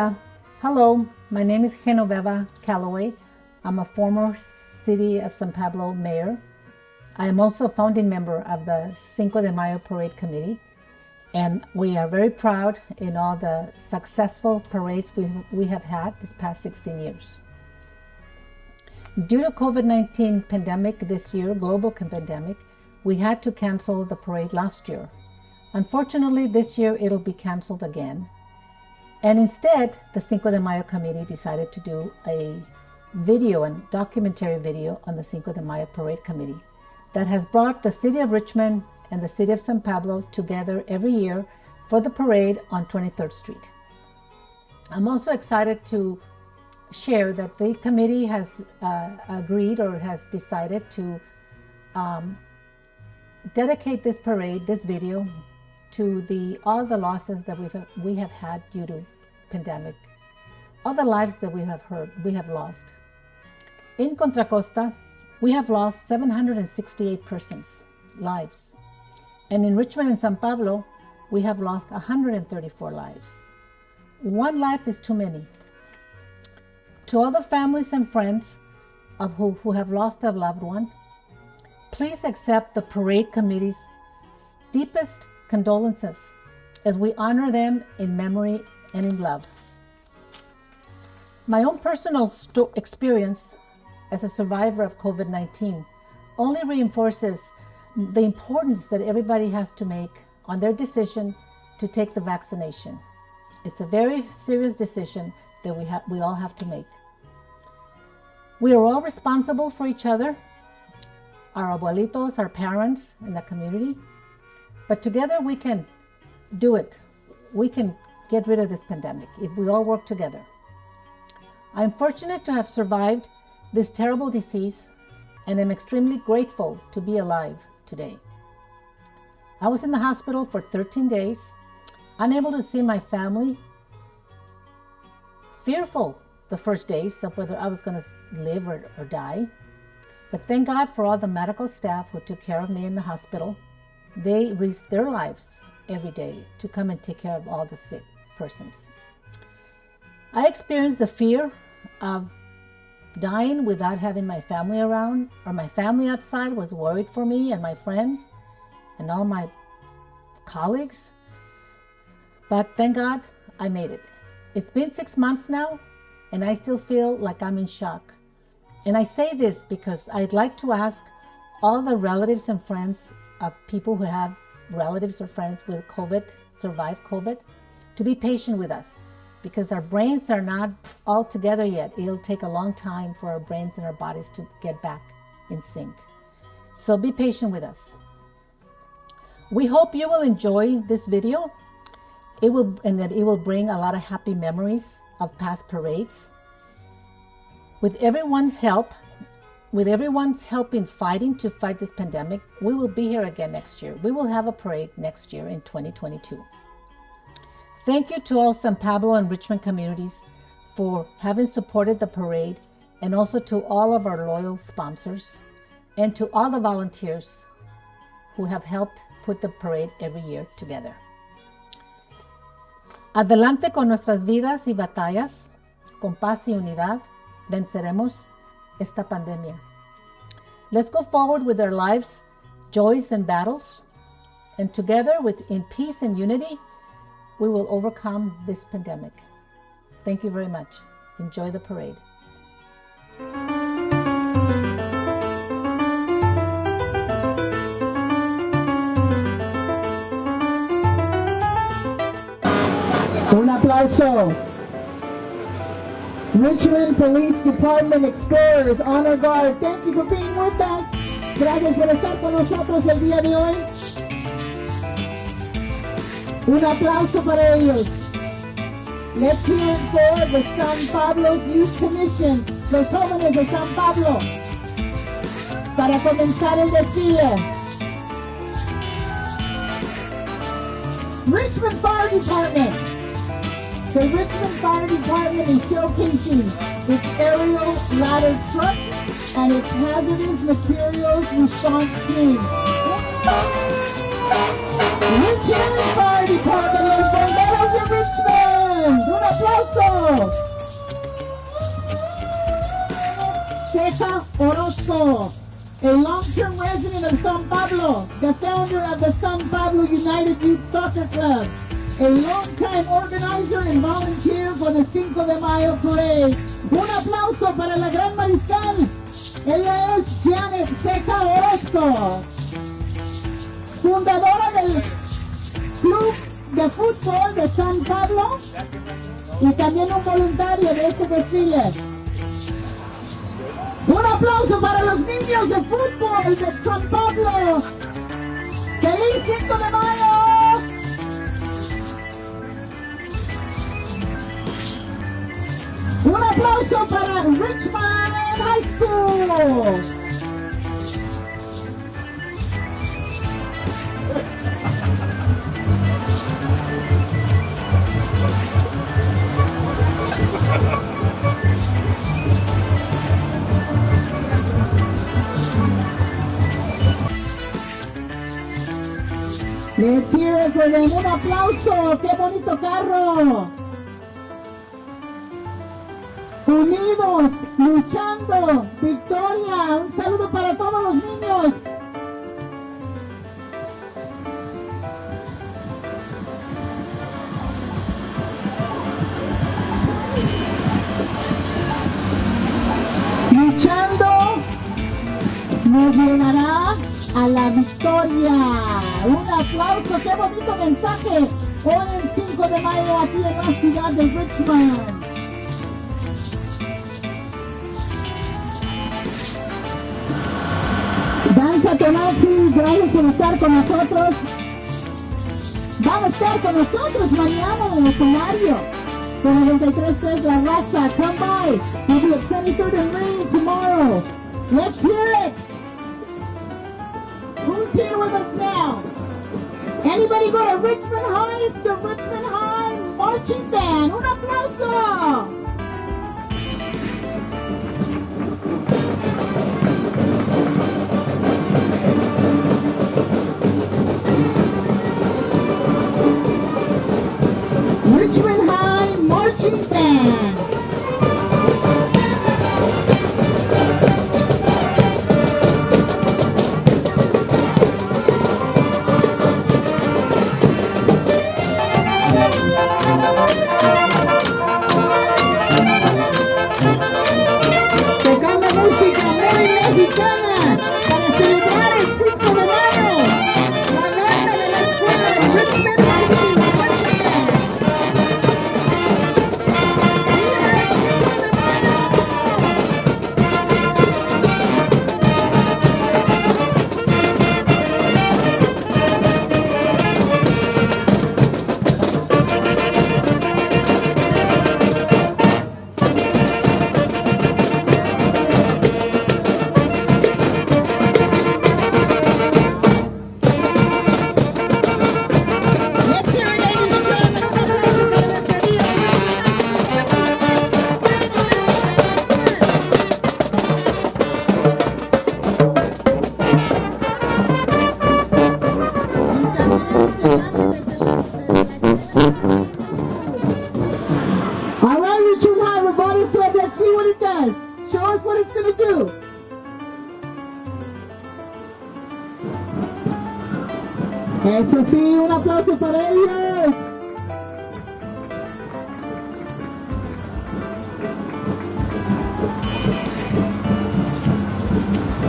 Hola, hello, my name is Genoveva Calloway. I'm a former City of San Pablo mayor. I am also a founding member of the Cinco de Mayo Parade Committee, and we are very proud in all the successful parades we have had this past 16 years. Due to COVID-19 pandemic this year, global pandemic, we had to cancel the parade last year. Unfortunately, this year it'll be canceled again. And instead, the Cinco de Mayo committee decided to do a video and documentary video on the Cinco de Mayo Parade Committee that has brought the city of Richmond and the city of San Pablo together every year for the parade on 23rd Street. I'm also excited to share that the committee has agreed or has decided to dedicate this parade, this video, to all the losses that we have had due to pandemic, all the lives that we have lost. In Contra Costa, we have lost 768 persons' lives. And in Richmond and San Pablo, we have lost 134 lives. One life is too many. To all the families and friends of who have lost a loved one, please accept the parade committee's deepest condolences as we honor them in memory and in love. My own personal experience as a survivor of COVID-19 only reinforces the importance that everybody has to make on their decision to take the vaccination. It's a very serious decision that we all have to make. We are all responsible for each other, our abuelitos, our parents in the community, but together we can do it. We can get rid of this pandemic if we all work together. I'm fortunate to have survived this terrible disease and am extremely grateful to be alive today. I was in the hospital for 13 days, unable to see my family, fearful the first days of whether I was going to live or die. But thank God for all the medical staff who took care of me in the hospital. They risked their lives every day to come and take care of all the sick persons. I experienced the fear of dying without having my family around, or my family outside was worried for me and my friends and all my colleagues. But thank God I made it. It's been 6 months now, and I still feel like I'm in shock. And I say this because I'd like to ask all the relatives and friends of people who have relatives or friends with COVID, survived COVID, to be patient with us, because our brains are not all together yet. It'll take a long time for our brains and our bodies to get back in sync. So be patient with us. We hope you will enjoy this video. And that it will bring a lot of happy memories of past parades. With everyone's help in fighting to fight this pandemic, we will be here again next year. We will have a parade next year in 2022. Thank you to all San Pablo and Richmond communities for having supported the parade, and also to all of our loyal sponsors and to all the volunteers who have helped put the parade every year together. Adelante con nuestras vidas y batallas, con paz y unidad, venceremos esta pandemia. Let's go forward with our lives, joys and battles, and together in peace and unity, we will overcome this pandemic. Thank you very much. Enjoy the parade. Un aplauso. Richmond Police Department Explorers, Honor Guard, thank you for being with us. Gracias por estar con nosotros el día de hoy. Un aplauso para ellos. Let's hear it for the San Pablo's Youth Commission, los jóvenes de San Pablo, para comenzar el desfile. Richmond Fire Department. The Richmond Fire Department is showcasing its aerial ladder truck and its hazardous materials response team. Richmond Fire Department, los bomberos de Richmond. Un aplauso aplauso. Seca Orozco, a long-term resident of San Pablo, the founder of the San Pablo United Youth Soccer Club, a long-time organizer and volunteer for the Cinco de Mayo parade. Un aplauso para la gran mariscal. Ella es Janet Seca Orozco, fundadora del Club de Fútbol de San Pablo y también un voluntario de este desfile. Un aplauso para los niños de fútbol de San Pablo. ¡Feliz 5 de mayo! Un aplauso para Richmond High School. Let's hear it for them. Un aplauso. ¡Qué bonito carro! Unidos, luchando, victoria. Un saludo para todos los niños. Luchando nos llevará a la victoria. Un aplauso, qué bonito mensaje. Hoy el 5 de mayo aquí en la ciudad de Richmond. Danza Tonazi, gracias por estar con nosotros. Van a estar con nosotros mañana en el escenario. Con 93.3 La Raza, come by. We'll be at 23rd and Main tomorrow. Let's hear it. Who's here with us now? Anybody go to Richmond High? It's the Richmond High Marching Band. Un aplauso. Richmond High Marching Band. Tocando música muy mexicana para celebrar el 5 de mayo. La banda de la escuela de Richmond High School. Eso sí, un aplauso para ellos.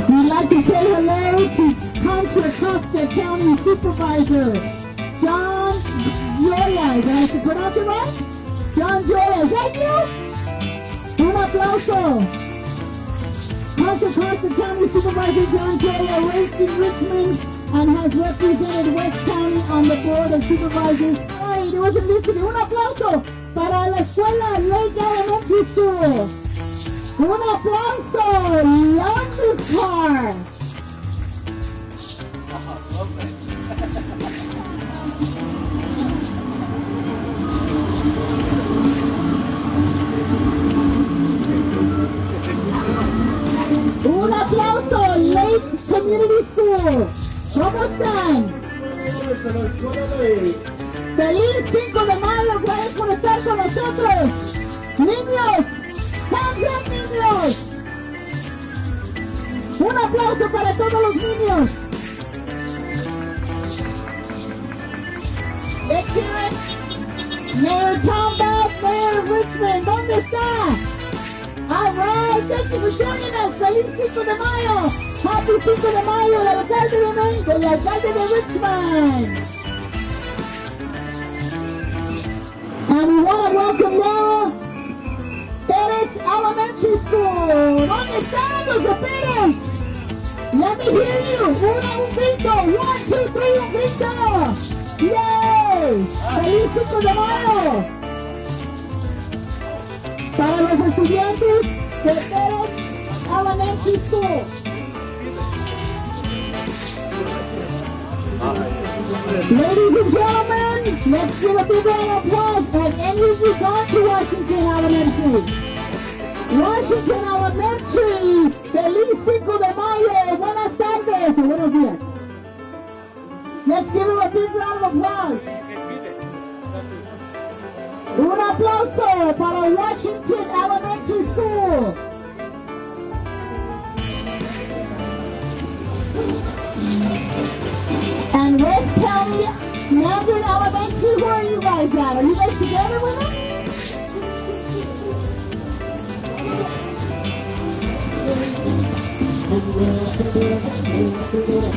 We'd like to say hello to Contra Costa County Supervisor John Joya. Did I pronounce it right? John Joya, is that you? Un aplauso. Contra Costa County Supervisor John Joya, raised in Richmond and has represented West County on the Board of Supervisors. Ay, there wasn't listening. Un aplauso para la escuela Lake Elementary School. Un aplauso. Love this car. Un aplauso. Lake Community School. ¿Cómo están? ¡Feliz 5 de mayo! Gracias por estar con nosotros. Niños, hands up, niños. Un aplauso para todos los niños. Let's hear it. Mayor Tom Bass, Mayor of Richmond, ¿dónde está? All right, thank you for joining us. Feliz 5 de mayo. Happy 5 de mayo del alcalde de Richmond. And we want to welcome you, Perez Elementary School. ¿Dónde están los de Perez? Let me hear you. Un grito. 1, 2, 3, un grito. Yay! ¡Feliz 5 de mayo! Para los estudiantes de Perez Elementary School. Ladies and gentlemen, let's give a big round of applause. Have any of you gone to Washington Elementary? Washington Elementary, feliz 5 de mayo. Buenas tardes o buenos días. Let's give him a big round of applause. Un aplauso para Washington Elementary School. And West County Mandarin Elementary, where are you guys at? Are you guys together with us?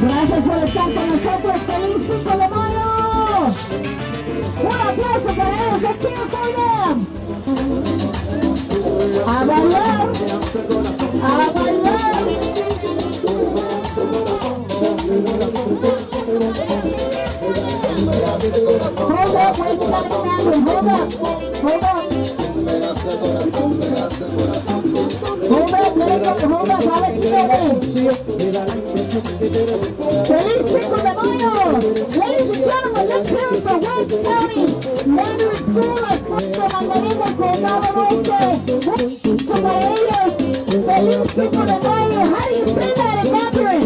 Gracias por estar con nosotros. ¡Feliz 5 de mayo! Un aplauso para ellos. Let's cheer for them. A bailar. A bailar. Hold up, wait a minute, hold up. Hold up. Hold up, ahora sí ¡Feliz 5 de mayo! Ladies and gentlemen, let's hear it for West County Mandarin School, la escuela mandarina Condado Norte. Para ellos, ¡feliz 5 de mayo! How do you say that in Mandarin?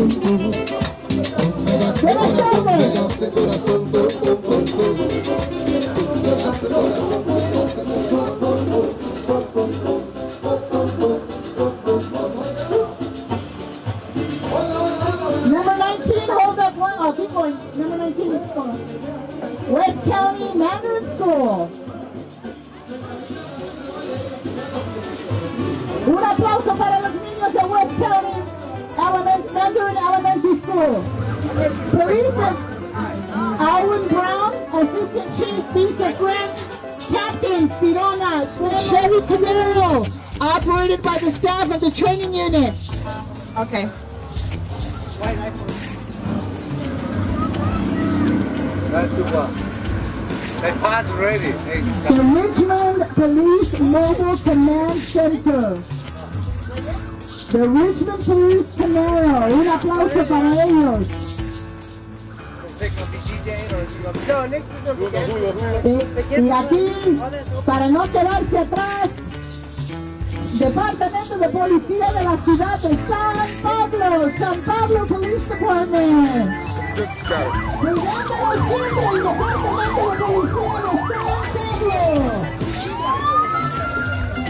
Buenas tardes. Keep going. Number 19 is going. West County Mandarin School. Un aplauso para los niños de West County Mandarin Elementary School. Police Alwyn Brown, Assistant Chief, Lisa France, Captain Spirona, Chevy Camaro, operated by the staff of the training unit. Okay. That's too far. They passed already. The Richmond Police Mobile Command Center. The Richmond Police Camaro. Un aplauso para ellos. Y aquí, para no quedarse atrás, Departamento de Policía de la Ciudad de San Pablo Police Department. Cuidándolo siempre el Departamento de Policía de San Pablo.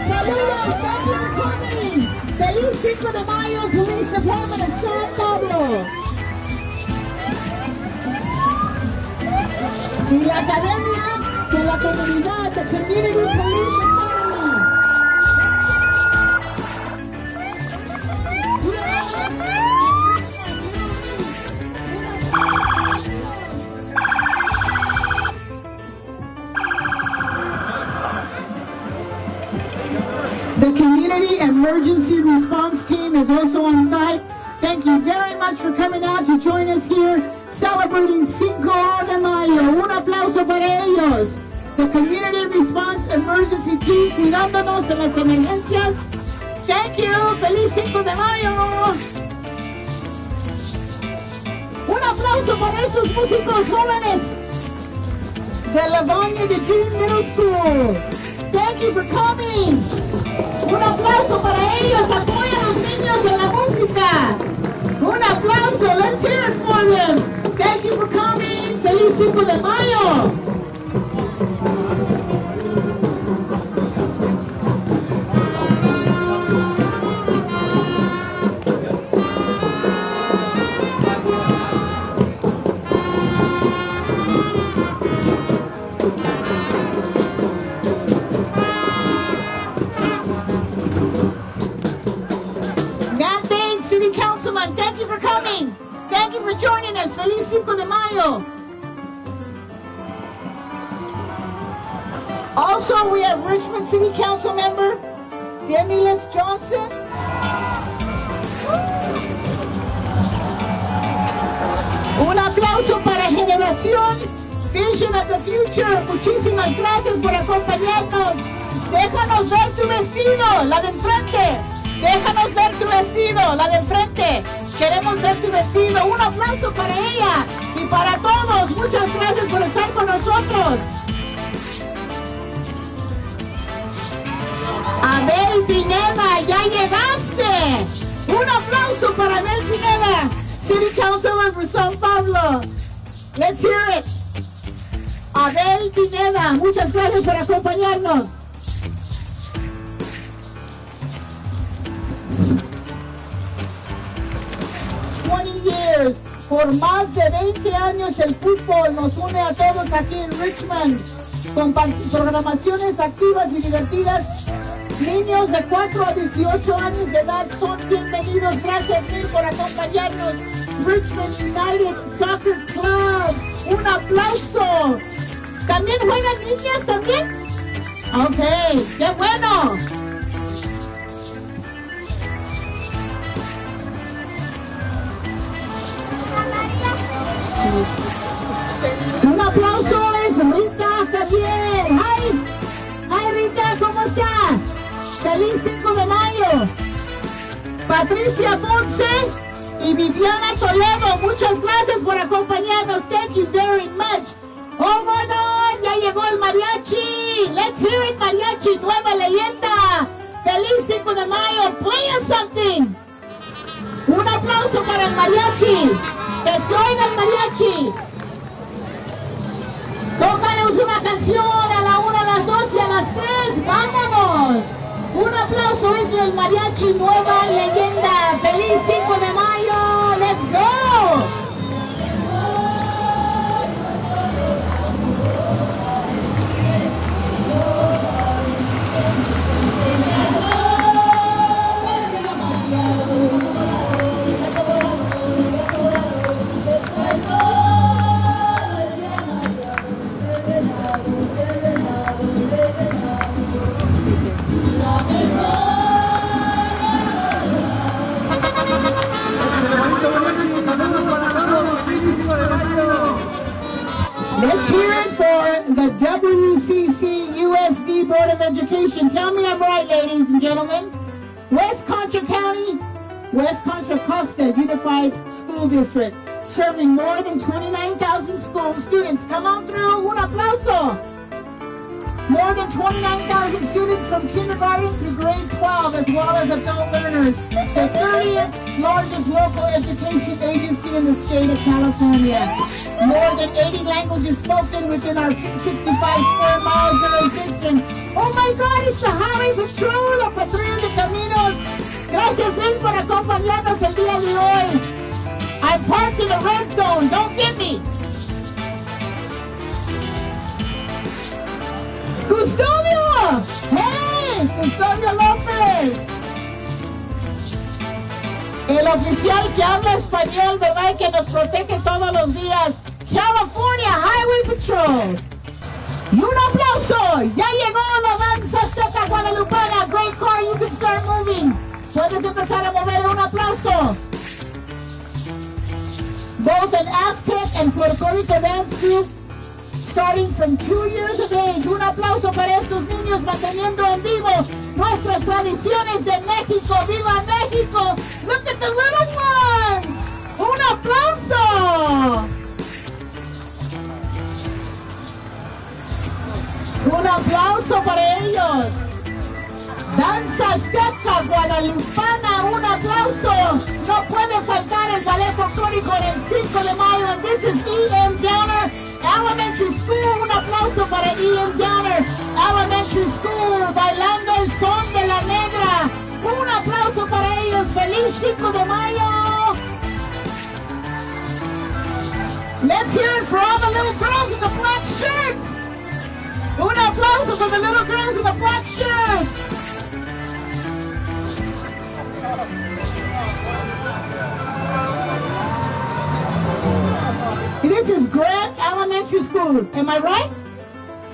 Saludos, thank you for coming. Feliz 5 de mayo, Police Department of San Pablo. Y la Academia de la Comunidad, the Community Police Academy. The Community Emergency Response Team is also on site. Thank you very much for coming out to join us here celebrating Cinco de Mayo. Un aplauso para ellos. The Community Response Emergency Team cuidándonos en las emergencias. Thank you. Feliz 5 de Mayo. Un aplauso para estos músicos jóvenes de Livonia de Dream Middle School. Thank you for coming. Un aplauso para ellos. Apoya a los niños de la música. Un aplauso. Let's hear it for them. Thank you for coming. Feliz 5 de Mayo. Thank you for joining us. Feliz Cinco de Mayo. Also, we have Richmond City Council member Demilis Johnson. Un aplauso para Generación Vision of the Future. Muchísimas gracias por acompañarnos. Déjanos ver tu vestido, la de enfrente. Déjanos ver tu vestido, la de enfrente. Queremos ver tu vestido. Un aplauso para ella y para todos. Muchas gracias por estar con nosotros. Abel Pineda, ya llegaste. Un aplauso para Abel Pineda, City Councilor for San Pablo. Let's hear it. Abel Pineda, muchas gracias por acompañarnos. Years. Por más de 20 años el fútbol nos une a todos aquí en Richmond con programaciones activas y divertidas. Niños de 4 a 18 años de edad son bienvenidos. Gracias mil por acompañarnos. Richmond United Soccer Club. Un aplauso. ¿También juegan niñas también? Ok, qué bueno. Un aplauso es Rita Javier. Hi Rita, ¿cómo está? Feliz 5 de mayo. Patricia Ponce y Viviana Toledo, muchas gracias por acompañarnos. Thank you very much. Oh my God, ya llegó el mariachi. Let's hear it, mariachi, nueva leyenda. Feliz 5 de mayo. Play us something. Un aplauso para el mariachi. Que se oiga el mariachi. Tócanos una canción a la 1, a las 2 y a las 3. ¡Vámonos! Un aplauso es el mariachi nueva leyenda. ¡Feliz 5 de mayo! ¡Let's go! Let's hear it for the WCC USD Board of Education. Tell me I'm right, ladies and gentlemen. West Contra County, West Contra Costa Unified School District, serving more than 29,000 school students. Come on through, un aplauso. More than 29,000 students from kindergarten through grade 12, as well as adult learners. The 30th largest local education agency in the state of California. More than 80 languages spoken within our 65 square mile jurisdiction. Oh my God, it's the Highway Patrol, la Patrulla de Caminos. Gracias mil por acompañarnos el día de hoy. I'm parked in the red zone, don't get me. Custodio! Hey, Custodio López. El oficial que habla español, ¿verdad? Que nos protege todos los días. California Highway Patrol. Y un aplauso. Ya llegó la danza azteca guadalupana. Great car, you can start moving. Puedes empezar a mover. Un aplauso. Both an Aztec and folklorico dance group starting from 2 years of age. Un aplauso para estos niños manteniendo en vivo nuestras tradiciones de México. ¡Viva México! Look at the little ones. Un aplauso. Un aplauso para ellos. Danza azteca guadalupana, un aplauso. No puede faltar el ballet folclórico en el 5 de mayo. And this is E.M. Downer Elementary School. Un aplauso para E.M. Downer Elementary School, bailando el son de la negra. Un aplauso para ellos. ¡Feliz 5 de mayo! Let's hear it for all the little girls in the black shirts. Un aplauso for the little girls in the black shirts. School. Am I right?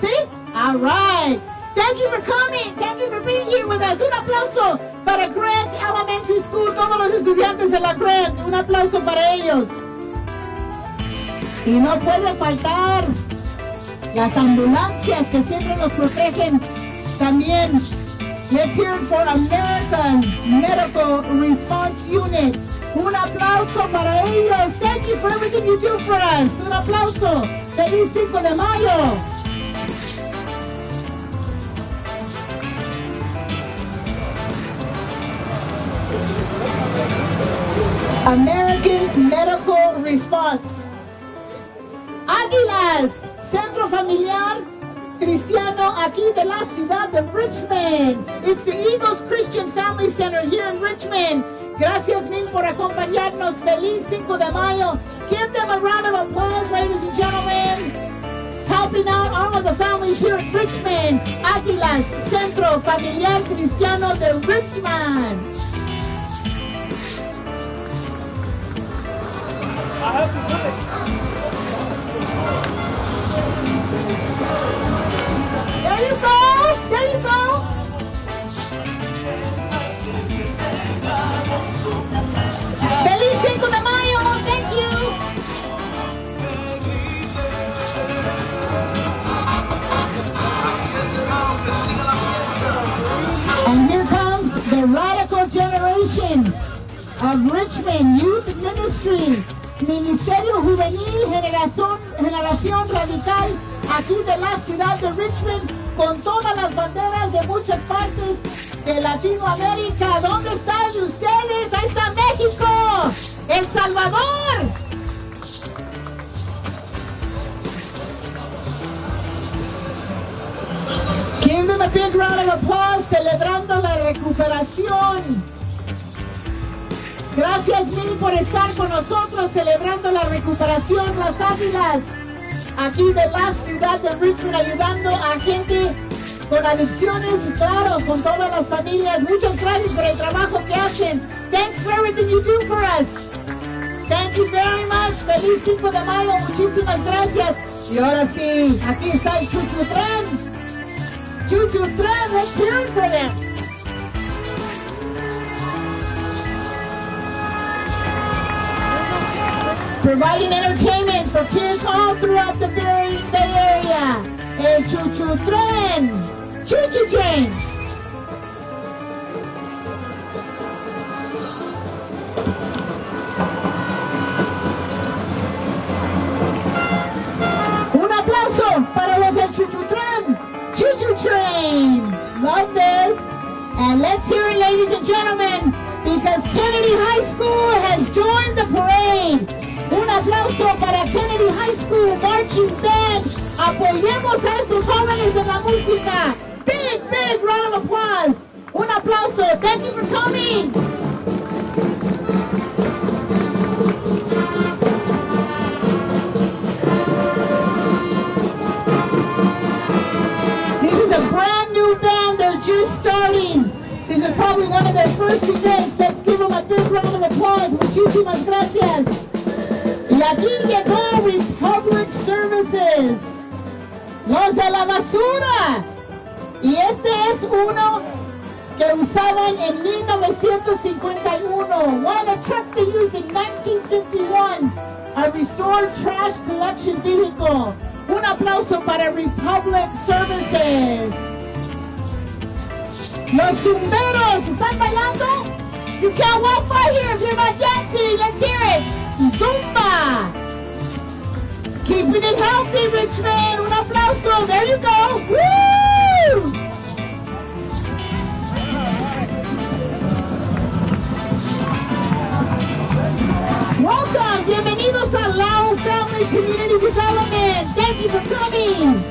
See? All right. Thank you for coming. Thank you for being here with us. Un aplauso para Grant Elementary School, todos los estudiantes de la Grant. Un aplauso para ellos. Y no puede faltar las ambulancias que siempre nos protegen también. Let's hear it for American Medical Response Unit. Un aplauso para ellos. Thank you for everything you do for us. Un aplauso. Feliz 5 de Mayo. American Medical Response. Águilas, Centro Familiar Cristiano aquí de la ciudad de Richmond. It's the Eagles Christian Family Center here in Richmond. Gracias mil por acompañarnos. Feliz 5 de Mayo. Give them a round of applause, ladies and gentlemen. Helping out all of the families here in Richmond. Águilas, Centro Familiar Cristiano de Richmond. I have to do it. There you go. There you go. Feliz 5 de Mayo. Thank you. And here comes the radical generation of Richmond Youth Ministry. Ministerio Juvenil, generación radical, aquí de la ciudad de Richmond, con todas las banderas de muchas partes de Latinoamérica. ¿Dónde están ustedes? Ahí está México, El Salvador. Give them a big round of applause, celebrando la recuperación. Gracias mil por estar con nosotros celebrando la recuperación, las águilas, aquí de la ciudad de Richmond, ayudando a gente con adicciones y claro, con todas las familias. Muchas gracias por el trabajo que hacen. Thanks for everything you do for us. Thank you very much. Feliz 5 de Mayo. Muchísimas gracias. Y ahora sí, aquí está el Chuchu Tren. Chuchu Tren, let's hear it for them. Providing entertainment for kids all throughout the Bay Area. El Chuchu Tren. Chuchu Tren. Un aplauso para los del Chuchu Tren. Chuchu Train. Love this. And let's hear it, ladies and gentlemen, because Kennedy High School has joined the parade. Un aplauso para Kennedy High School Marching Band. Apoyemos a estos jóvenes en la música. Big, big round of applause. Un aplauso. Thank you for coming. This is a brand new band. They're just starting. This is probably one of their first events. Let's give them a big round of applause. Muchísimas gracias. Y aquí llegó Republic Services, los de la basura. Y este es uno que usaban en 1951. One of the trucks they used in 1951. A restored trash collection vehicle. Un aplauso para Republic Services. Los zumberos, ¿están bailando? You can't walk by here if you're not dancing. Let's hear it. Zumba. Keeping it healthy, Richmond. Un aplauso. There you go. Woo! Welcome. Bienvenidos a Lao Family Community Development. Thank you for coming.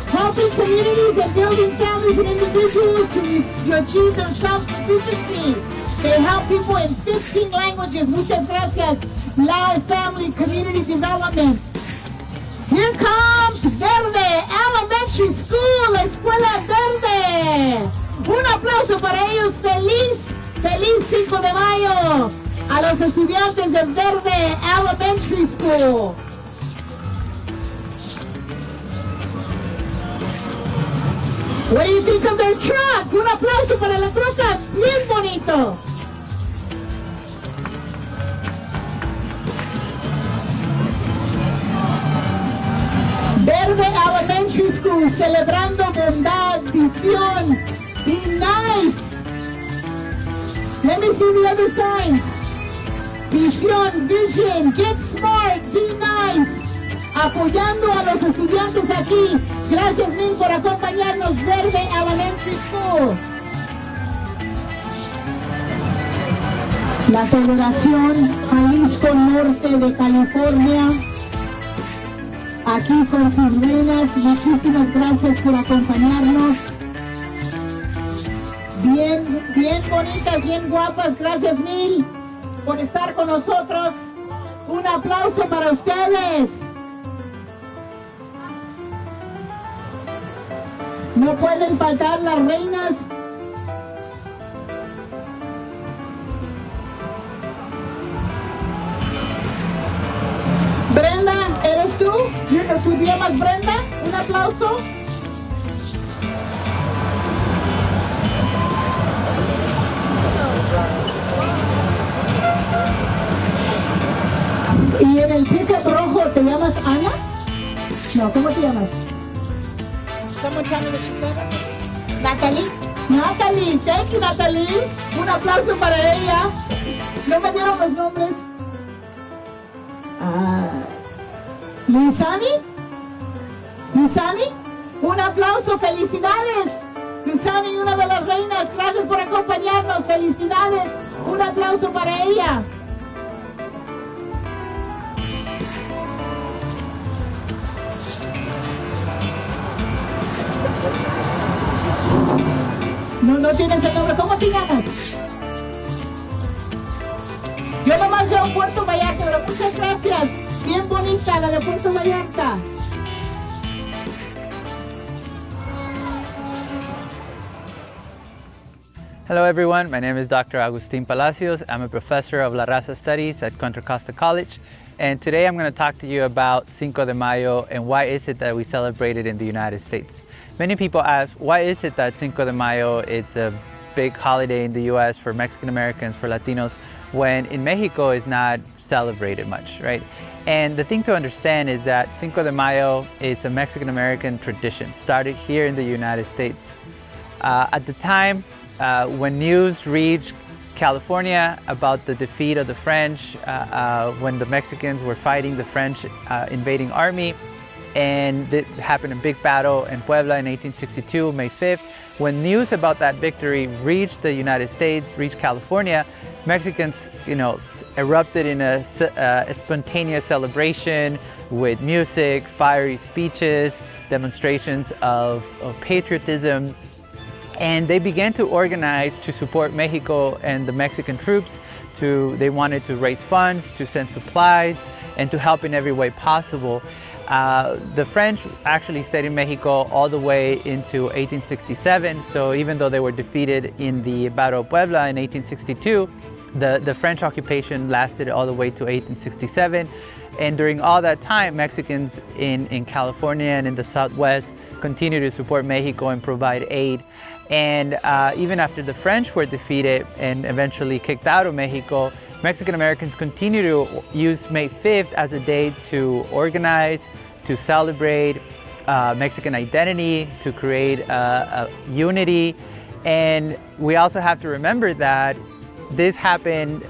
Helping communities and building families and individuals to achieve their self-sufficiency. They help people in 15 languages. Muchas gracias. Lao Family Community Development. Here comes Verde Elementary School, la Escuela Verde. Un aplauso para ellos. Feliz 5 de Mayo a los estudiantes de Verde Elementary School. What do you think of their truck? Un aplauso para la troca, bien bonito. Verde Elementary School, celebrando bondad, visión. Be nice. Let me see the other signs. Visión, vision, get smart, be nice. Apoyando a los estudiantes aquí. Gracias mil por acompañarnos, Verde Elementary School. La Federación Jalisco Norte de California, aquí con sus reinas, muchísimas gracias por acompañarnos. Bien bonitas, bien guapas, gracias mil por estar con nosotros. Un aplauso para ustedes. No pueden faltar las reinas. Brenda, ¿eres tú? ¿Tú te llamas Brenda? Un aplauso. ¿Y en el ticket rojo te llamas Ana? No, ¿cómo te llamas? Someone tell me what she said. Natalie. Natalie, thank you, Natalie. Un aplauso para ella. No me dieron los nombres. Luisani. Luisani, un aplauso, felicidades. Luisani, una de las reinas, gracias por acompañarnos, felicidades. Un aplauso para ella. No tienes el nombre. ¿Cómo te llamas? Yo nomás veo Puerto Vallarta, pero muchas gracias. Bien bonita la de Puerto Vallarta. Hello everyone, my name is Dr. Agustin Palacios. I'm a professor of La Raza Studies at Contra Costa College. And today I'm going to talk to you about Cinco de Mayo and why is it that we celebrate it in the United States. Many people ask, why is it that Cinco de Mayo is a big holiday in the US for Mexican Americans, for Latinos, when in Mexico it's not celebrated much, right? And the thing to understand is that Cinco de Mayo is a Mexican American tradition, started here in the United States. At the time, when news reached California about the defeat of the French, when the Mexicans were fighting the French invading army, and it happened a big battle in Puebla in 1862, May 5th. When news about that victory reached the United States, reached California, Mexicans, erupted in a spontaneous celebration with music, fiery speeches, demonstrations of patriotism. And they began to organize to support Mexico and the Mexican troops. They wanted to raise funds, to send supplies, and to help in every way possible. The French actually stayed in Mexico all the way into 1867. So even though they were defeated in the Battle of Puebla in 1862, the French occupation lasted all the way to 1867. And during all that time, Mexicans in California and in the Southwest continued to support Mexico and provide aid. And even after the French were defeated and eventually kicked out of Mexico, Mexican Americans continue to use May 5th as a day to organize, to celebrate Mexican identity, to create a unity. And we also have to remember that this happened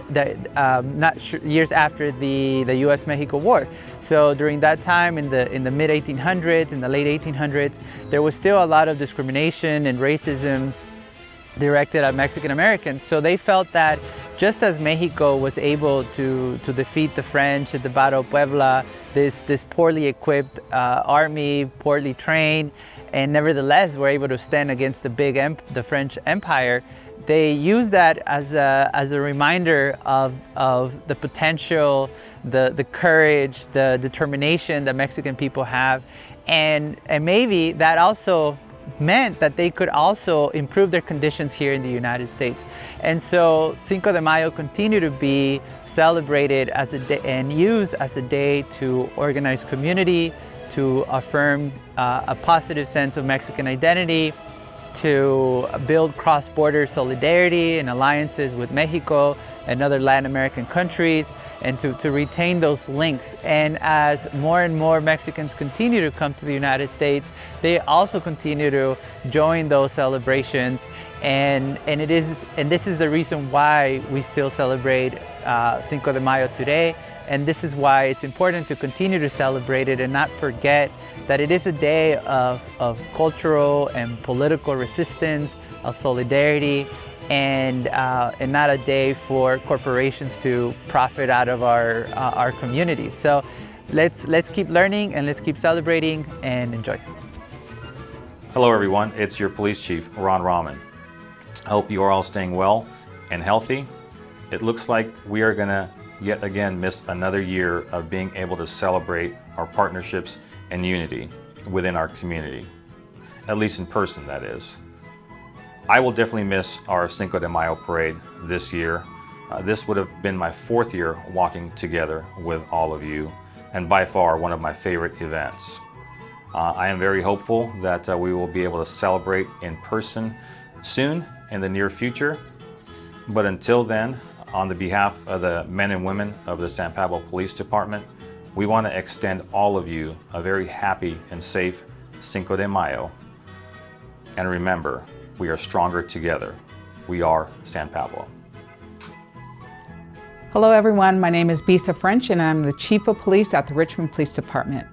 years after the U.S.-Mexico War. So during that time, in the mid-1800s, in the late 1800s, there was still a lot of discrimination and racism directed at Mexican Americans. So they felt that just as Mexico was able to defeat the French at the Battle of Puebla, this poorly equipped army, poorly trained, and nevertheless were able to stand against the French Empire, they used that as a reminder of the potential, the courage, the determination that Mexican people have, and maybe that also meant that they could also improve their conditions here in the United States. And so Cinco de Mayo continued to be celebrated as a day and used as a day to organize community, to affirm a positive sense of Mexican identity, to build cross-border solidarity and alliances with Mexico and other Latin American countries, and to retain those links. And as more and more Mexicans continue to come to the United States, they also continue to join those celebrations. And this is the reason why we still celebrate Cinco de Mayo today. And this is why it's important to continue to celebrate it and not forget that it is a day of cultural and political resistance, of solidarity, and not a day for corporations to profit out of our communities. So let's keep learning and let's keep celebrating and enjoy. Hello everyone, it's your police chief, Ron Rahman. I hope you are all staying well and healthy. It looks like we are gonna yet again miss another year of being able to celebrate our partnerships and unity within our community, at least in person, that is. I will definitely miss our Cinco de Mayo parade this year. This would have been my 4th year walking together with all of you, and by far one of my favorite events. I am very hopeful that we will be able to celebrate in person soon in the near future, but until then, on the behalf of the men and women of the San Pablo Police Department, we want to extend all of you a very happy and safe Cinco de Mayo. And remember, we are stronger together. We are San Pablo. Hello everyone, my name is Bisa French and I'm the Chief of Police at the Richmond Police Department.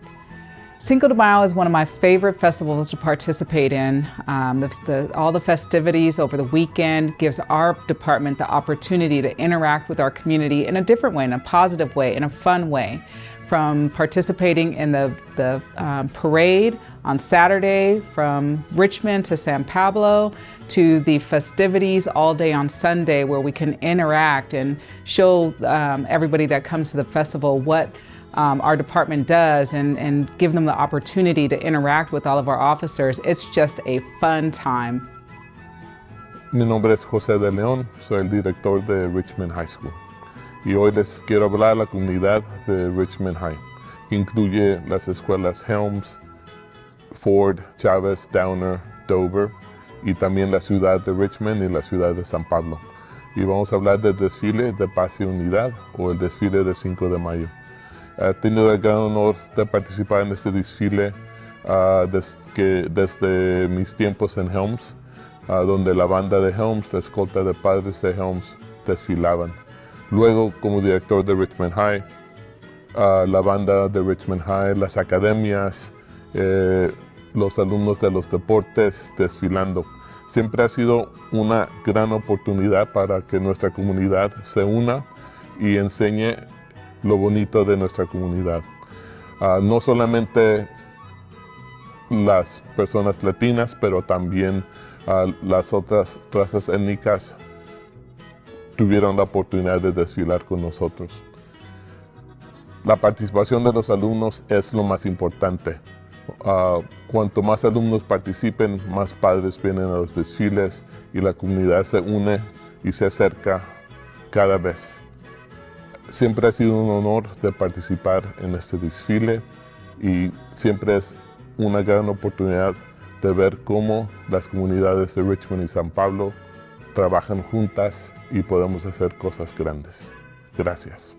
Cinco de Mayo is one of my favorite festivals to participate in. All the festivities over the weekend gives our department the opportunity to interact with our community in a different way, in a positive way, in a fun way. From participating in the parade on Saturday from Richmond to San Pablo, to the festivities all day on Sunday where we can interact and show everybody that comes to the festival what our department does and give them the opportunity to interact with all of our officers. It's just a fun time. Mi nombre es José de León, soy el director de Richmond High School. Y hoy les quiero hablar a la comunidad de Richmond High, que incluye las escuelas Helms, Ford, Chávez, Downer, Dover, y también la ciudad de Richmond y la ciudad de San Pablo. Y vamos a hablar del desfile de Paz y Unidad o el desfile de 5 de Mayo. He tenido el gran honor de participar en este desfile desde mis tiempos en Helms, donde la banda de Helms, la escolta de padres de Helms, desfilaban. Luego, como director de Richmond High, la banda de Richmond High, las academias, los alumnos de los deportes desfilando. Siempre ha sido una gran oportunidad para que nuestra comunidad se una y enseñe lo bonito de nuestra comunidad. No solamente las personas latinas, pero también las otras razas étnicas tuvieron la oportunidad de desfilar con nosotros. La participación de los alumnos es lo más importante. Cuanto más alumnos participen, más padres vienen a los desfiles y la comunidad se une y se acerca cada vez. Siempre ha sido un honor de participar en este desfile y siempre es una gran oportunidad de ver cómo las comunidades de Richmond y San Pablo trabajan juntas y podemos hacer cosas grandes. Gracias.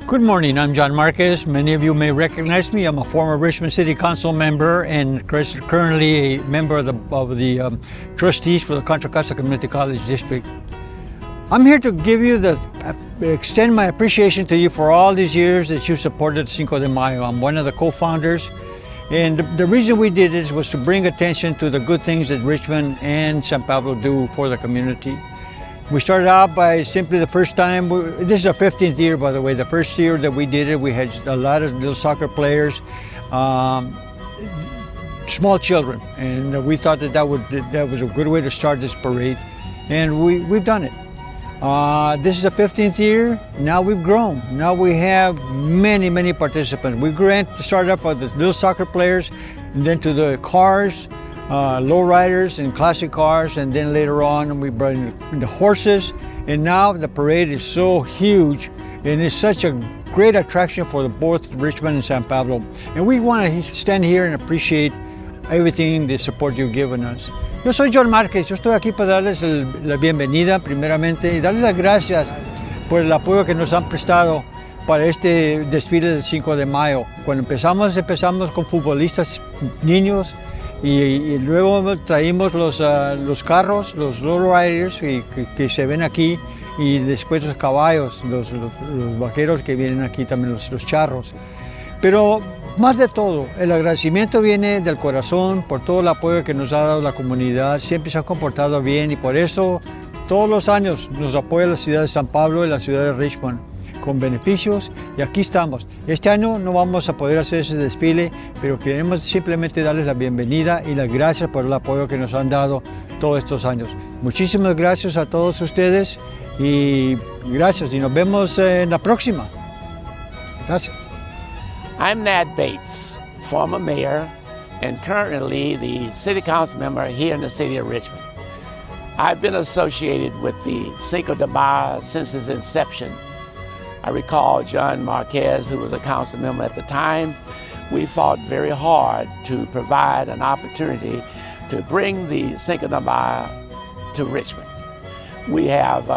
Good morning, I'm John Marquez. Many of you may recognize me. I'm a former Richmond City Council member and currently a member of the trustees for the Contra Costa Community College District. I'm here to extend my appreciation to you for all these years that you supported Cinco de Mayo. I'm one of the co-founders, and the reason we did this was to bring attention to the good things that Richmond and San Pablo do for the community. We started out by simply the first time, this is our 15th year, by the way. The first year that we did it, we had a lot of little soccer players, small children, and we thought that was a good way to start this parade, and we've done it. This is the 15th year. Now we've grown. Now we have many, many participants. We started off with the little soccer players, and then to the cars, lowriders and classic cars, and then later on we brought in the horses, and now the parade is so huge and it's such a great attraction for both Richmond and San Pablo, and we want to stand here and appreciate everything, the support you've given us. Yo soy John Márquez, yo estoy aquí para darles la bienvenida primeramente y darles las gracias por el apoyo que nos han prestado para este desfile del 5 de Mayo. Cuando empezamos con futbolistas, niños, y luego traímos los carros, los lowriders que se ven aquí, y después los caballos, los vaqueros que vienen aquí también, los charros. Pero más de todo, el agradecimiento viene del corazón por todo el apoyo que nos ha dado la comunidad. Siempre se ha comportado bien y por eso todos los años nos apoya la ciudad de San Pablo y la ciudad de Richmond con beneficios, y aquí estamos. Este año no vamos a poder hacer ese desfile, pero queremos simplemente darles la bienvenida y las gracias por el apoyo que nos han dado todos estos años. Muchísimas gracias a todos ustedes y gracias, y nos vemos en la próxima. Gracias. I'm Nat Bates, former mayor and currently the city council member here in the city of Richmond. I've been associated with the Cinco de Mayo since its inception. I recall John Marquez, who was a council member at the time. We fought very hard to provide an opportunity to bring the Cinco de Mayo to Richmond. We have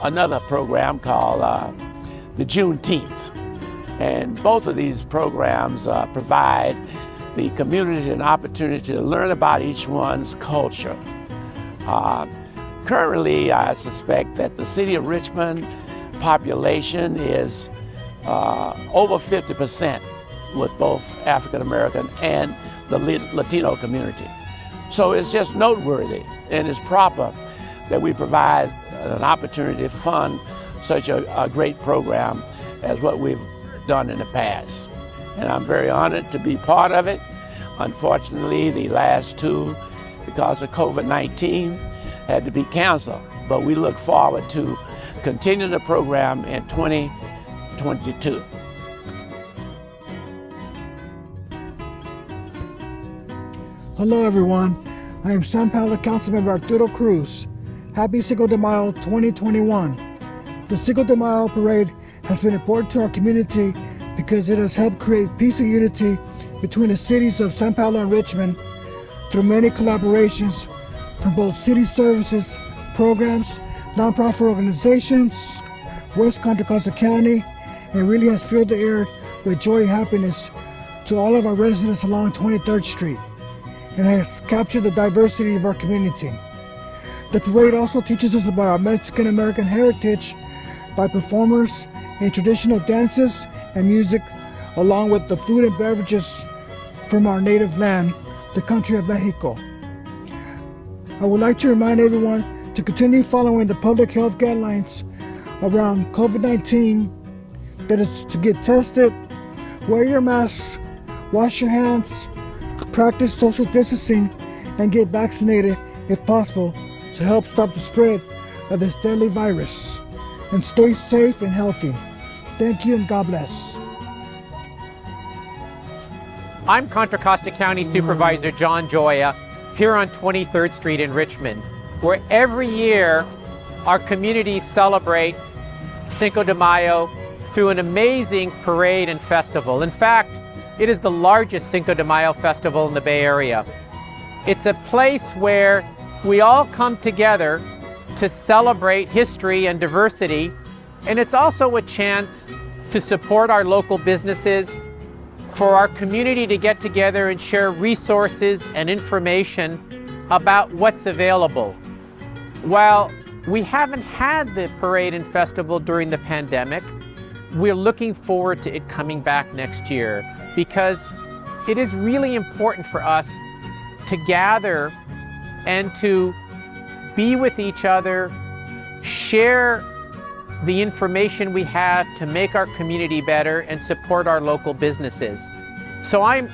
another program called the Juneteenth. And both of these programs provide the community an opportunity to learn about each one's culture. Currently, I suspect that the city of Richmond population is over 50% with both African American and the Latino community. So it's just noteworthy and it's proper that we provide an opportunity to fund such a great program as what we've done in the past. And I'm very honored to be part of it. Unfortunately, the last two, because of COVID-19, had to be canceled, but we look forward to continue the program in 2022. Hello everyone, I am San Pablo Councilmember Arturo Cruz. Happy Cinco de Mayo 2021. The Cinco de Mayo parade has been important to our community because it has helped create peace and unity between the cities of San Pablo and Richmond through many collaborations from both city services, programs, nonprofit organizations, West Contra Costa County, and really has filled the air with joy and happiness to all of our residents along 23rd Street, and has captured the diversity of our community. The parade also teaches us about our Mexican American heritage by performers in traditional dances and music, along with the food and beverages from our native land, the country of Mexico. I would like to remind everyone to continue following the public health guidelines around COVID-19, that is to get tested, wear your mask, wash your hands, practice social distancing, and get vaccinated if possible to help stop the spread of this deadly virus. And stay safe and healthy. Thank you and God bless. I'm Contra Costa County Supervisor John Joya here on 23rd Street in Richmond, where every year our communities celebrate Cinco de Mayo through an amazing parade and festival. In fact, it is the largest Cinco de Mayo festival in the Bay Area. It's a place where we all come together to celebrate history and diversity, and it's also a chance to support our local businesses, for our community to get together and share resources and information about what's available. While we haven't had the parade and festival during the pandemic, we're looking forward to it coming back next year, because it is really important for us to gather and to be with each other, share the information we have to make our community better and support our local businesses. So I'm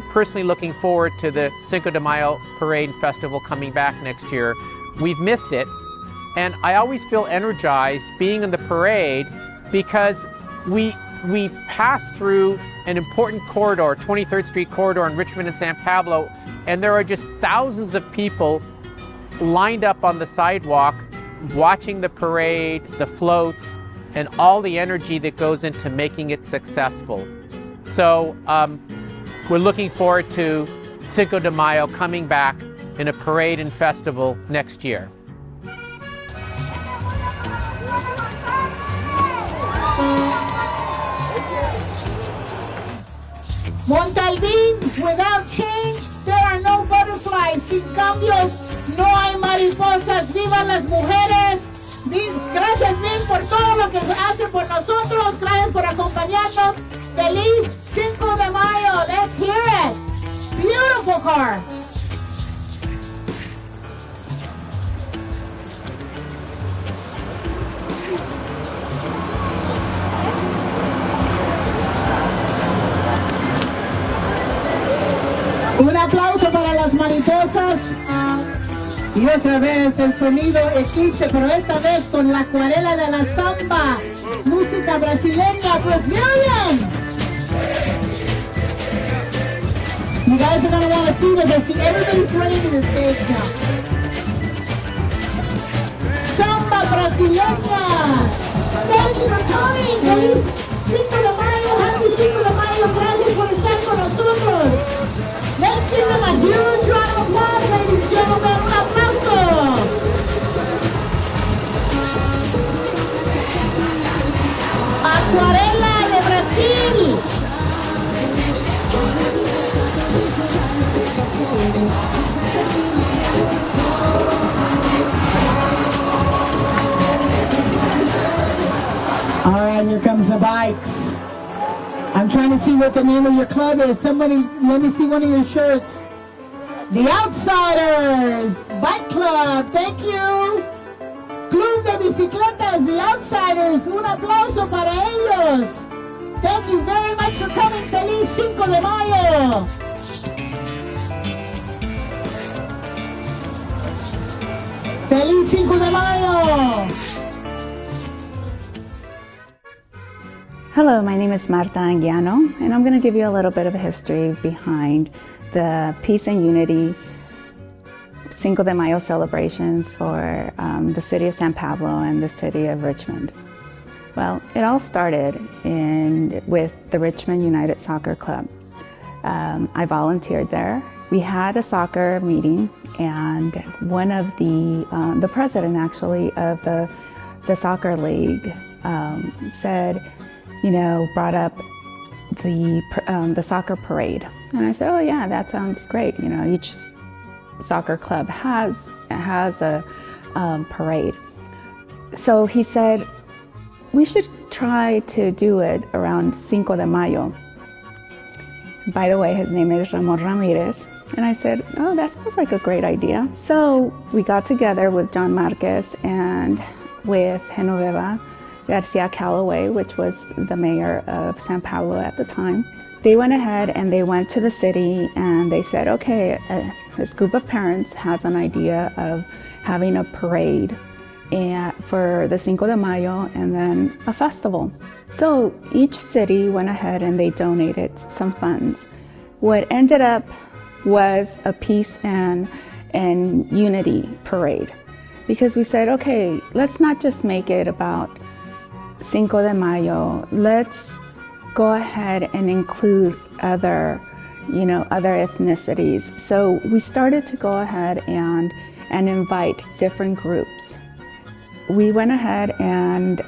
personally looking forward to the Cinco de Mayo Parade and Festival coming back next year. We've missed it, and I always feel energized being in the parade because we pass through an important corridor, 23rd Street corridor in Richmond and San Pablo, and there are just thousands of people lined up on the sidewalk watching the parade, the floats, and all the energy that goes into making it successful. So we're looking forward to Cinco de Mayo coming back in a parade and festival next year. Montalbín, without change, there are no butterflies. Sin cambios, no hay mariposas. ¡Vivan las mujeres! Gracias mil por todo lo que hacen por nosotros. Gracias por acompañarnos. ¡Feliz Cinco de Mayo! Let's hear it. Beautiful car. Un aplauso para las mariposas. Y otra vez el sonido eclipse, pero esta vez con la acuarela de la samba. Música brasileña, Brazilian. You guys are going to want to see this. See, everybody's running to the stage now. Samba brasileña. Thank you for coming. Feliz Cinco de Mayo. Happy Cinco de Mayo. Gracias por estar con nosotros. Let's give them a huge round of applause, ladies and gentlemen. Un aplauso. Acuarela de Brasil. All right, here comes the bikes. I'm trying to see what the name of your club is. Somebody, let me see one of your shirts. The Outsiders Bike Club. Thank you. Club de Bicicletas, The Outsiders. Un aplauso para ellos. Thank you very much for coming. Feliz Cinco de Mayo. Feliz Cinco de Mayo. Hello, my name is Marta Anguiano, and I'm going to give you a little bit of a history behind the Peace and Unity Cinco de Mayo celebrations for the city of San Pablo and the city of Richmond? Well, it all started with the Richmond United Soccer Club. I volunteered there. We had a soccer meeting, and one of the president actually of the soccer league said, brought up the soccer parade. And I said, oh yeah, that sounds great. Each soccer club has a parade. So he said, we should try to do it around Cinco de Mayo. By the way, his name is Ramon Ramirez. And I said, oh, that sounds like a great idea. So we got together with John Marquez and with Genoveva Garcia Calloway, which was the mayor of San Pablo at the time. They went ahead and they went to the city and they said, okay, this group of parents has an idea of having a parade for the Cinco de Mayo and then a festival. So each city went ahead and they donated some funds. What ended up was a peace and unity parade, because we said, okay, let's not just make it about Cinco de Mayo. Let's go ahead and include other ethnicities. So we started to go ahead and invite different groups. We went ahead and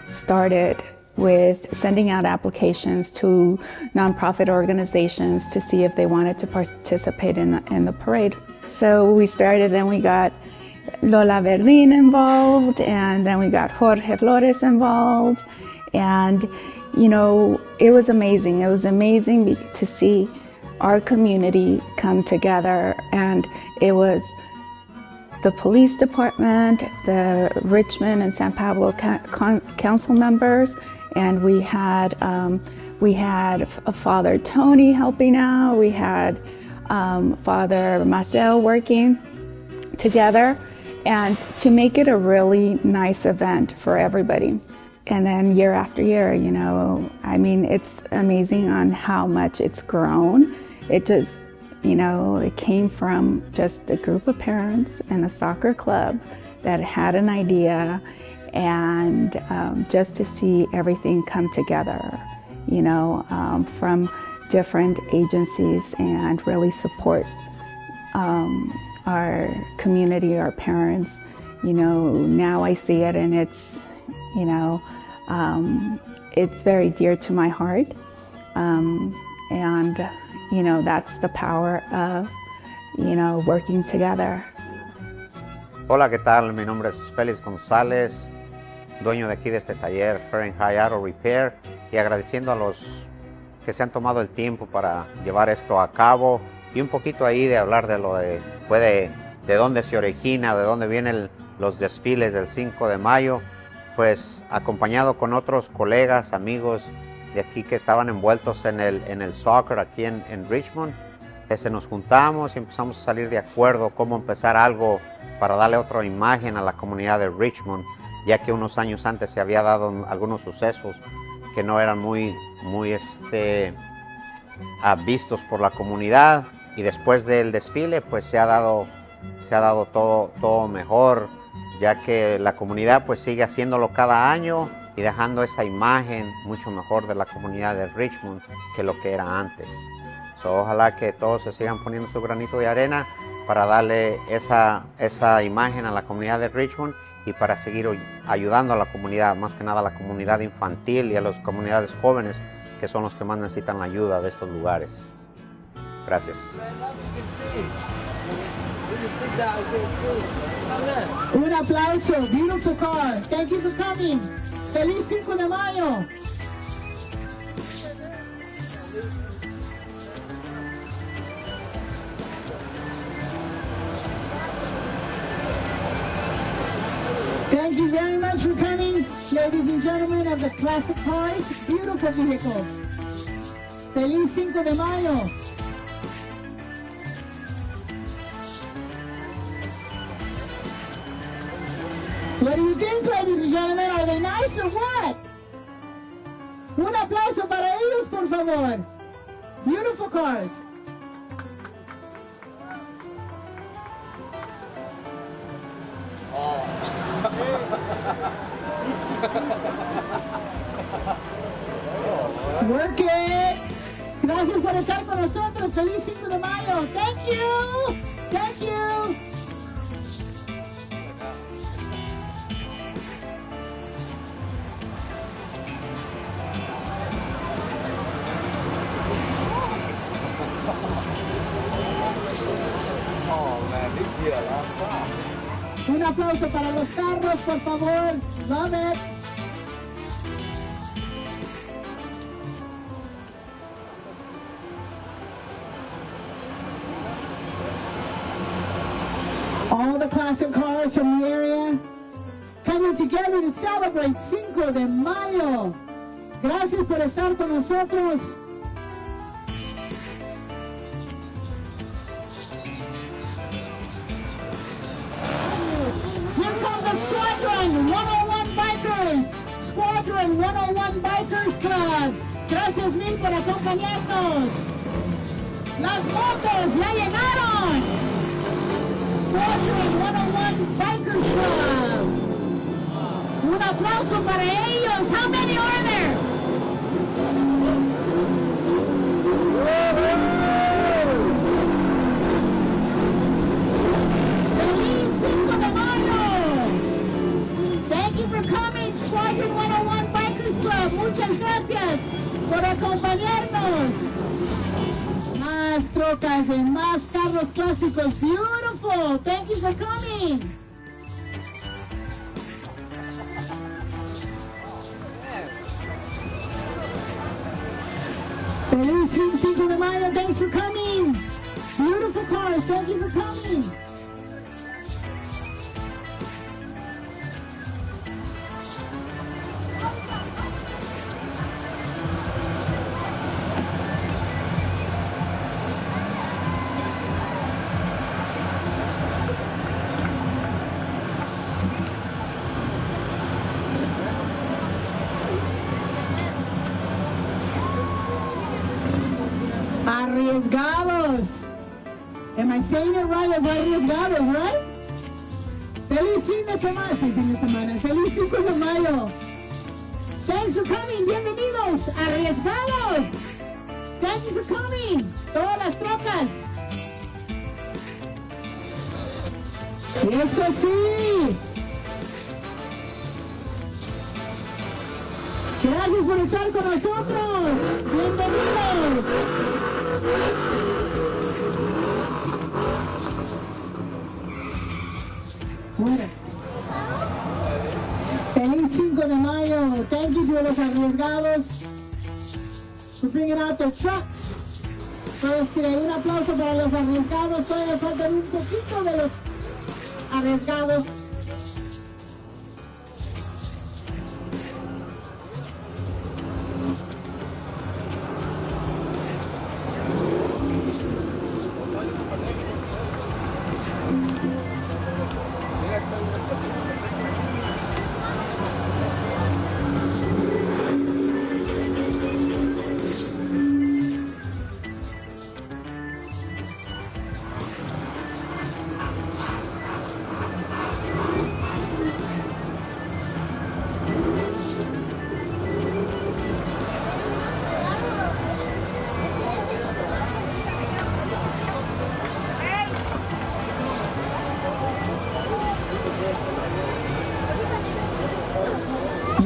started with sending out applications to nonprofit organizations to see if they wanted to participate in the parade. So we started, then we got Lola Verdin involved, and then we got Jorge Flores involved, and it was amazing. It was amazing to see our community come together, and it was the police department, the Richmond and San Pablo council members, and we had Father Tony helping out. We had Father Marcel working together, and to make it a really nice event for everybody. And then year after year, it's amazing on how much it's grown. It just, it came from just a group of parents and a soccer club that had an idea, and just to see everything come together, from different agencies, and really support our community, our parents. Now I see it, and it's, it's very dear to my heart, and that's the power of, working together. Hola, ¿qué tal? Mi nombre es Félix González, dueño de aquí de este taller, Fahrenheit Auto Repair, y agradeciendo a los que se han tomado el tiempo para llevar esto a cabo, y un poquito ahí de hablar de lo de dónde se origina, de dónde vienen los desfiles del 5 de mayo, pues acompañado con otros colegas, amigos de aquí que estaban envueltos en el soccer aquí en Richmond. Nos juntamos y empezamos a salir de acuerdo cómo empezar algo para darle otra imagen a la comunidad de Richmond, ya que unos años antes se había dado algunos sucesos que no eran muy vistos por la comunidad, y después del desfile pues se ha dado todo mejor, ya que la comunidad pues sigue haciéndolo cada año y dejando esa imagen mucho mejor de la comunidad de Richmond que lo que era antes. Ojalá que todos se sigan poniendo su granito de arena para darle esa imagen a la comunidad de Richmond y para seguir ayudando a la comunidad, más que nada a la comunidad infantil y a las comunidades jóvenes, que son los que más necesitan la ayuda de estos lugares. Gracias. Un aplauso, beautiful car. Thank you for coming. Feliz 5 de Mayo. Thank you very much for coming, ladies and gentlemen of the classic cars, beautiful vehicles. Feliz 5 de Mayo. What do you think, ladies and gentlemen? Are they nice or what? Un aplauso para ellos, por favor. Beautiful cars. Work it. Gracias por estar con nosotros. Feliz 5 de Mayo. Thank you. Thank you. Un aplauso para los carros, por favor. Love it. All the classic cars from the area coming together to celebrate Cinco de Mayo. Gracias por estar con nosotros. Here come the Squadron 101 Bikers. Squadron 101 Bikers Club. Gracias mil por acompañarnos. Las motos ya llegaron. Squadron 101 Bikers Club. Un aplauso para ellos. How many are there? Feliz 5 de Mayo. Thank you for coming, Squadron 101 Bikers Club. Muchas gracias por acompañarnos. Más trocas y más carros clásicos. Beautiful. Thank you for coming. Feliz 5 de Mayo. Thanks for coming. Beautiful cars. Thank you for coming. Arriesgados. Am I saying it right as arriesgados, right? Feliz fin de semana. Feliz 5 de Mayo. Thanks for coming. Bienvenidos. Arriesgados. Thank you for coming. Todas las trocas. Eso sí. Gracias por estar con nosotros. Bienvenidos. Bueno. Feliz 5 de Mayo. Thank you to los arriesgados for bringing out their trucks. Entonces, un aplauso para los arriesgados. Todavía faltan un poquito de los arriesgados.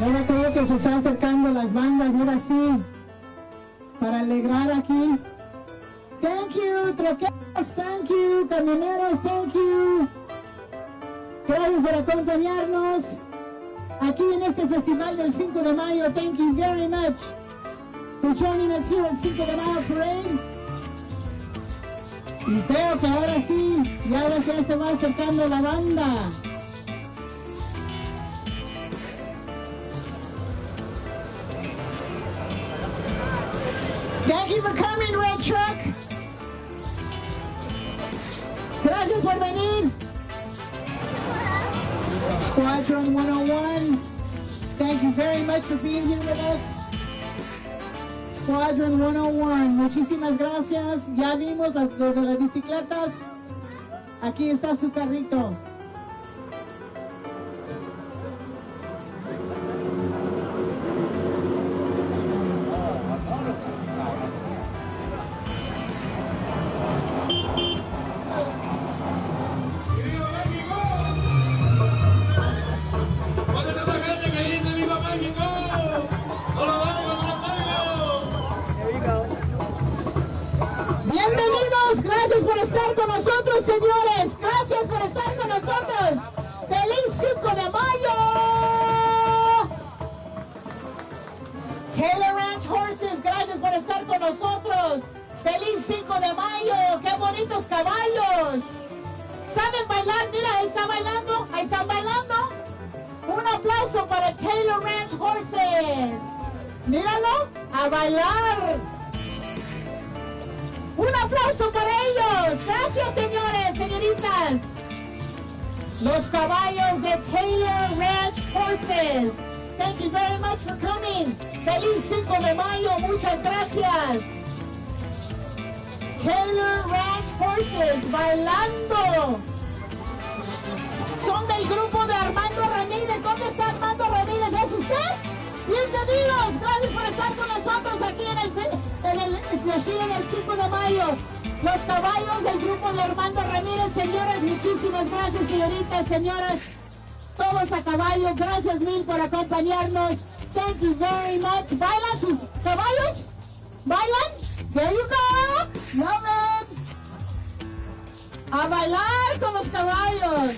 Ahora creo que se están acercando las bandas, ahora sí, para alegrar aquí. Thank you, troqueros, thank you, camioneros, thank you. Gracias por acompañarnos aquí en este festival del 5 de Mayo. Thank you very much for joining us here at 5 de Mayo Parade. Y creo que ahora sí, ya se va acercando la banda. Thank you for coming, Red Truck. Gracias por venir. Squadron 101, thank you very much for being here with us. Squadron 101, muchísimas gracias. Ya vimos los de las bicicletas. Aquí está su carrito. aplausos, señores. Gracias por estar con nosotros. ¡Feliz 5 de Mayo! Taylor Ranch Horses, gracias por estar con nosotros. ¡Feliz 5 de Mayo! ¡Qué bonitos caballos! ¿Saben bailar? Mira, ahí está bailando. Ahí están bailando. Un aplauso para Taylor Ranch Horses. Míralo, a bailar. Un aplauso para ellos. Gracias, señores, señoritas. Los caballos de Taylor Ranch Horses. Thank you very much for coming. Feliz 5 de Mayo. Muchas gracias. Taylor Ranch Horses bailando. Son del grupo de Armando Ramírez. ¿Dónde está Armando Ramírez? ¿Es usted? Bienvenidos. Gracias por estar con nosotros aquí en el desfile del 5 de Mayo. Los caballos del grupo de Armando Ramírez. Señoras, muchísimas gracias, señoritas, señoras. Todos a caballo. Gracias mil por acompañarnos. Thank you very much. ¿Bailan sus caballos? ¿Bailan? There you go. Love it. A bailar con los caballos.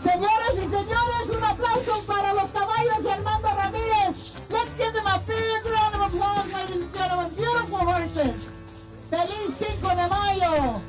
Señoras y señores, un aplauso para los caballos de Armando Ramírez. Let's give them a big round of applause, ladies and gentlemen. Beautiful horses. Feliz 5 de Mayo.